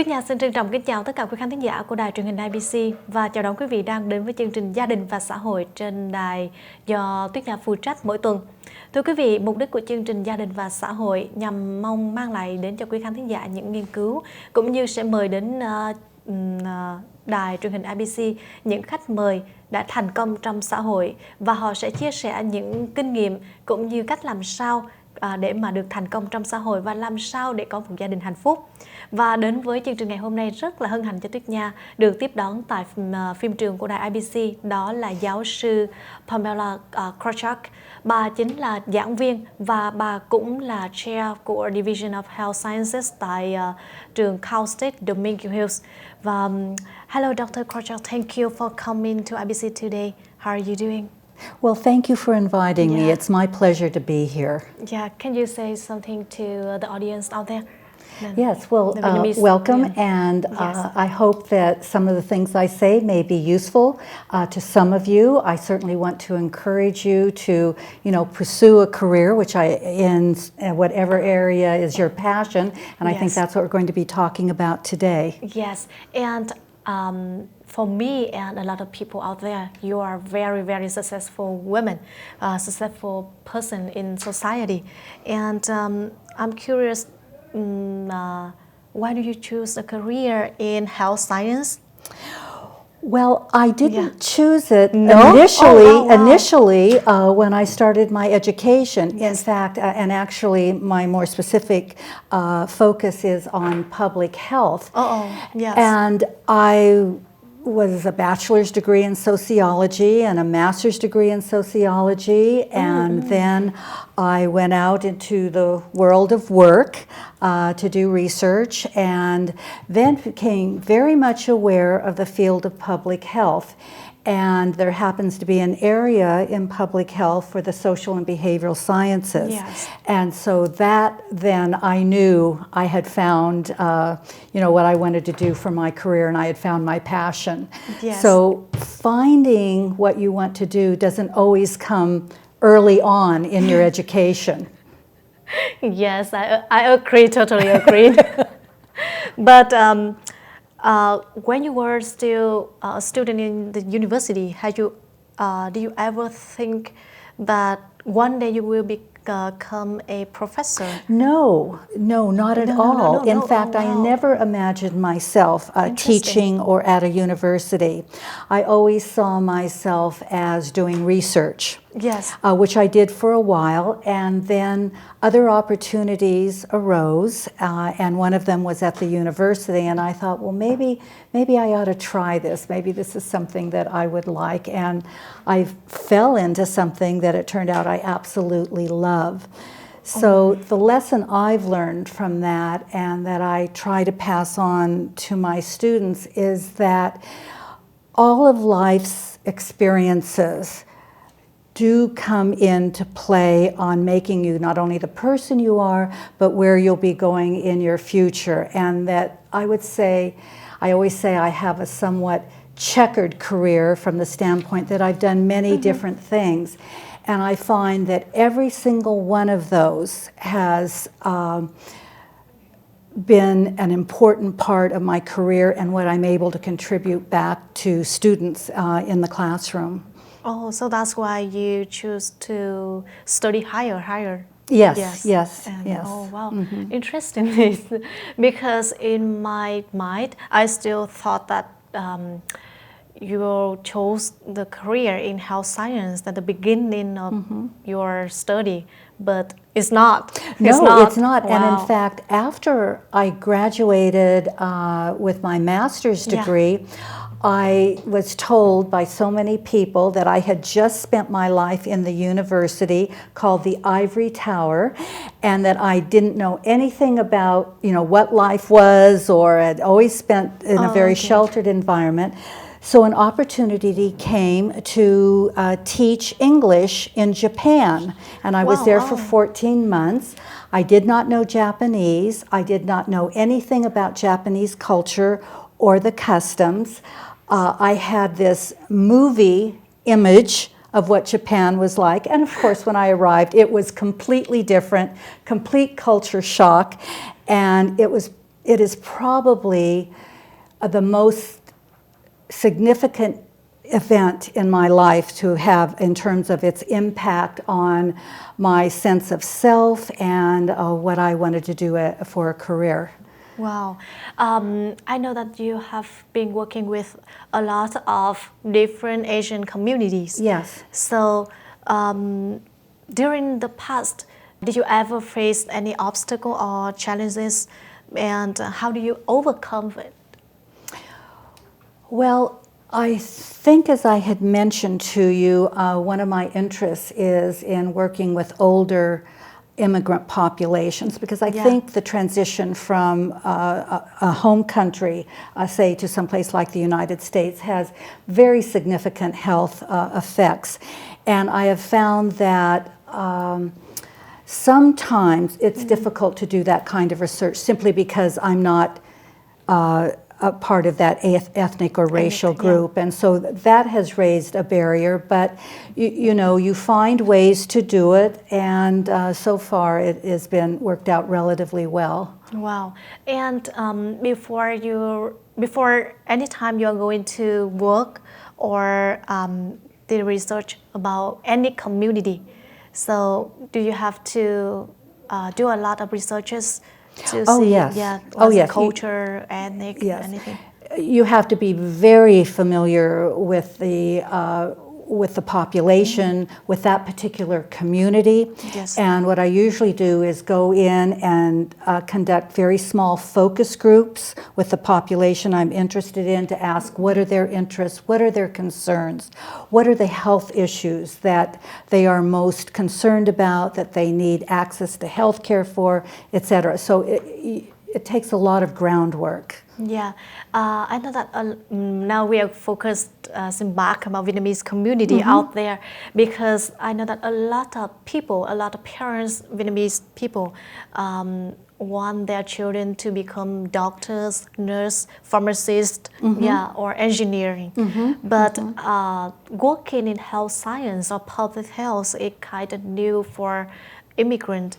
Tuyết Nha xin trân trọng kính chào tất cả quý khán thính giả của đài truyền hình IBC và chào đón quý vị đang đến với chương trình Gia đình và xã hội trên đài do Tuyết Nha phụ trách mỗi tuần. Thưa quý vị, mục đích của chương trình Gia đình và xã hội nhằm mong mang lại đến cho quý khán thính giả những nghiên cứu cũng như sẽ mời đến đài truyền hình IBC những khách mời đã thành công trong xã hội và họ sẽ chia sẻ những kinh nghiệm cũng như cách làm sao để mà được thành công trong xã hội và làm sao để có một gia đình hạnh phúc. Và đến với chương trình ngày hôm nay rất là hân hạnh cho Tuyết Nha được tiếp đón tại phim trường của đài IBC, đó là giáo sư Pamela Krochak. Bà chính là giảng viên và bà cũng là chair của Division of Health Sciences tại trường Cal State Dominguez. Và hello Dr. Krochak, thank you for coming to IBC today. How are you doing? Well, thank you for inviting me. It's my pleasure to be here. Yeah, can you say something to the audience out there? Yes, well, welcome, and I hope that some of the things I say may be useful to some of you. I certainly want to encourage you to, pursue a career, which in whatever area is your passion, and I think that's what we're going to be talking about today. Yes, and for me and a lot of people out there, you are very, very successful women, successful person in society, and I'm curious. Why do you choose a career in health science? Well, I didn't choose it initially when I started my education. In fact, and actually my more specific focus is on public health. And I was a bachelor's degree in sociology and a master's degree in sociology, and then I went out into the world of work to do research, and then became very much aware of the field of public health. And there happens to be an area in public health for the social and behavioral sciences. And so that then I knew I had found, what I wanted to do for my career, and I had found my passion. So finding what you want to do doesn't always come early on in your education. Yes, I agree, totally agree. But when you were still a student in the university, do you ever think that one day you will become a professor? No, not at all. In fact, I never imagined myself teaching or at a university. I always saw myself as doing research. Which I did for a while, and then other opportunities arose, and one of them was at the university, and I thought, well, maybe I ought to try this. Maybe this is something that I would like, and I fell into something that it turned out I absolutely love. So the lesson I've learned from that, and that I try to pass on to my students, is that all of life's experiences do come into play on making you not only the person you are, but where you'll be going in your future. And that I always say I have a somewhat checkered career from the standpoint that I've done many different things. And I find that every single one of those has been an important part of my career and what I'm able to contribute back to students in the classroom. Oh, so that's why you choose to study higher. Yes. Oh, wow. Interesting. Because in my mind, I still thought that you chose the career in health science at the beginning of your study, but it's not. It's not. Wow. And in fact, after I graduated with my master's degree, I was told by so many people that I had just spent my life in the university called the Ivory Tower, and that I didn't know anything about, what life was, or had always spent in a very sheltered environment. So an opportunity came to teach English in Japan, and I was there for 14 months. I did not know Japanese. I did not know anything about Japanese culture or the customs. I had this movie image of what Japan was like, and of course when I arrived it was completely different, complete culture shock, and it was it is probably the most significant event in my life to have in terms of its impact on my sense of self and what I wanted to do for a career. Wow. I know that you have been working with a lot of different Asian communities. Yes. So during the past, did you ever face any obstacle or challenges, and how do you overcome it? Well, I think, as I had mentioned to you, one of my interests is in working with older immigrant populations, because I think the transition from a home country, say, to someplace like the United States has very significant health effects. And I have found that sometimes it's difficult to do that kind of research simply because I'm not a part of that ethnic or racial group, and so that has raised a barrier. But you know, you find ways to do it, and so far it has been worked out relatively well. Wow! And before any time you are going to work or the research about any community, so do you have to do a lot of researches? To see, culture, ethnic, anything. You have to be very familiar with the population, with that particular community. Yes. And what I usually do is go in and conduct very small focus groups with the population I'm interested in to ask what are their interests, what are their concerns, what are the health issues that they are most concerned about, that they need access to health care for, etc. So it takes a lot of groundwork. Yeah, I know that now we are focused in Bắc about Vietnamese community out there, because I know that a lot of people, a lot of parents, Vietnamese people, want their children to become doctors, nurse, pharmacist, or engineering. But working in health science or public health is kind of new for immigrant.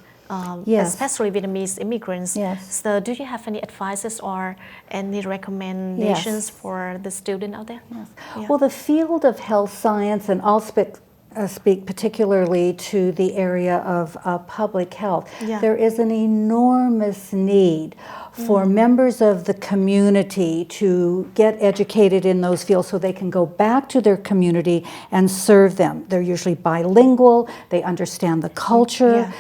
Especially Vietnamese immigrants. Yes. So do you have any advices or any recommendations for the student out there? Yes. Yeah. Well, the field of health science, and I'll speak particularly to the area of public health, there is an enormous need for members of the community to get educated in those fields so they can go back to their community and serve them. They're usually bilingual, they understand the culture,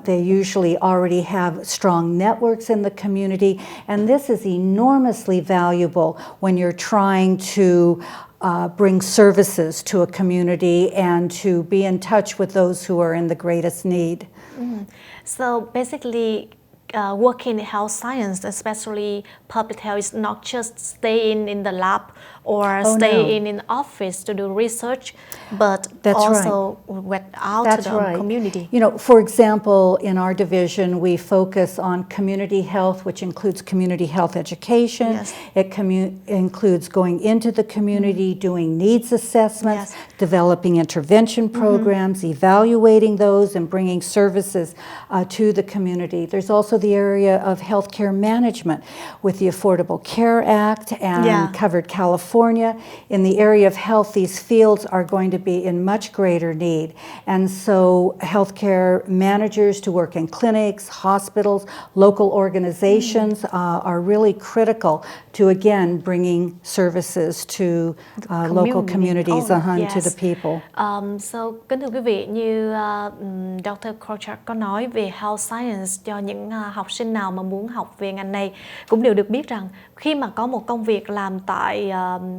they usually already have strong networks in the community, and this is enormously valuable when you're trying to bring services to a community and to be in touch with those who are in the greatest need. So basically, working in health science, especially public health, is not just staying in the lab or staying in the office to do research, but also went out to the community. You know, for example, in our division, we focus on community health, which includes community health education. It includes going into the community, doing needs assessments, developing intervention programs, evaluating those, and bringing services to the community. There's also the area of healthcare management with the Affordable Care Act and Covered California. In the area of health, these fields are going to be in much greater need. And so healthcare managers to work in clinics, hospitals, local organizations are really critical to, again, bringing services to local communities, to the people. So, kính thưa quý vị, như Dr. Krochak có nói về health science cho những học sinh nào mà muốn học về ngành này cũng đều được biết rằng khi mà có một công việc làm tại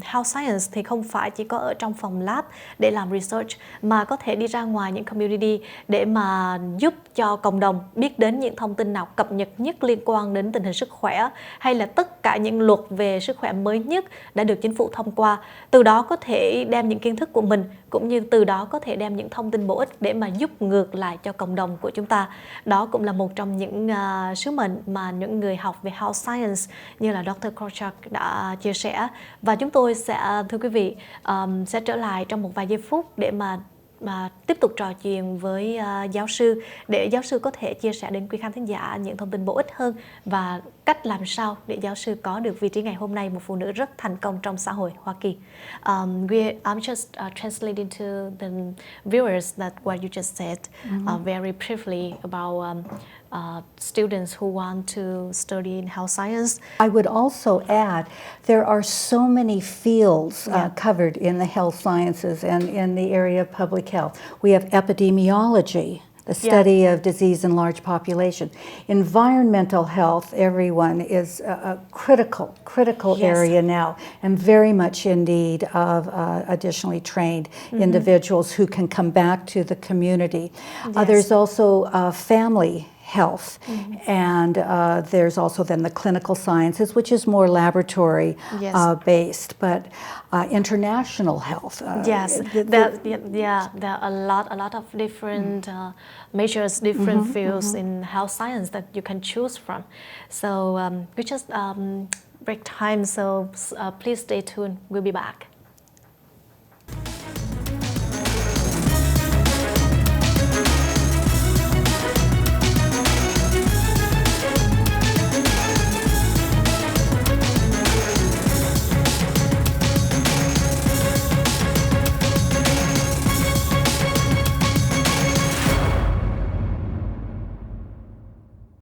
health science thì không phải chỉ có ở trong phòng lab để làm research, mà có thể đi ra ngoài những community để mà giúp cho cộng đồng biết đến những thông tin nào cập nhật nhất liên quan đến tình hình sức khỏe, hay là tất cả những luật về sức khỏe mới nhất đã được chính phủ thông qua. Từ đó có thể đem những kiến thức của mình, cũng như từ đó có thể đem những thông tin bổ ích để mà giúp ngược lại cho cộng đồng của chúng ta. Đó cũng là một trong những sứ mệnh mà những người học về health science như là Dr. Krochak đã chia sẻ. Và chúng tôi sẽ, thưa quý vị, sẽ trở lại trong một vài giây phút để mà tiếp tục trò chuyện với giáo sư để giáo sư có thể chia sẻ đến quý khán thính giả những thông tin bổ ích hơn và cách làm sao để giáo sư có được vị trí ngày hôm nay, một phụ nữ rất thành công trong xã hội Hoa Kỳ. I'm just translating to the viewers that what you just said very briefly about students who want to study in health science. I would also add there are so many fields covered in the health sciences and in the area of public health. We have epidemiology, the study of disease in large population. Environmental health, everyone, is a critical area now, and very much in need of additionally trained individuals who can come back to the community. There's also family health, and there's also then the clinical sciences, which is more laboratory based, but international health. There are a lot of different measures, different fields in health science that you can choose from. So we just break time, so please stay tuned. We'll be back.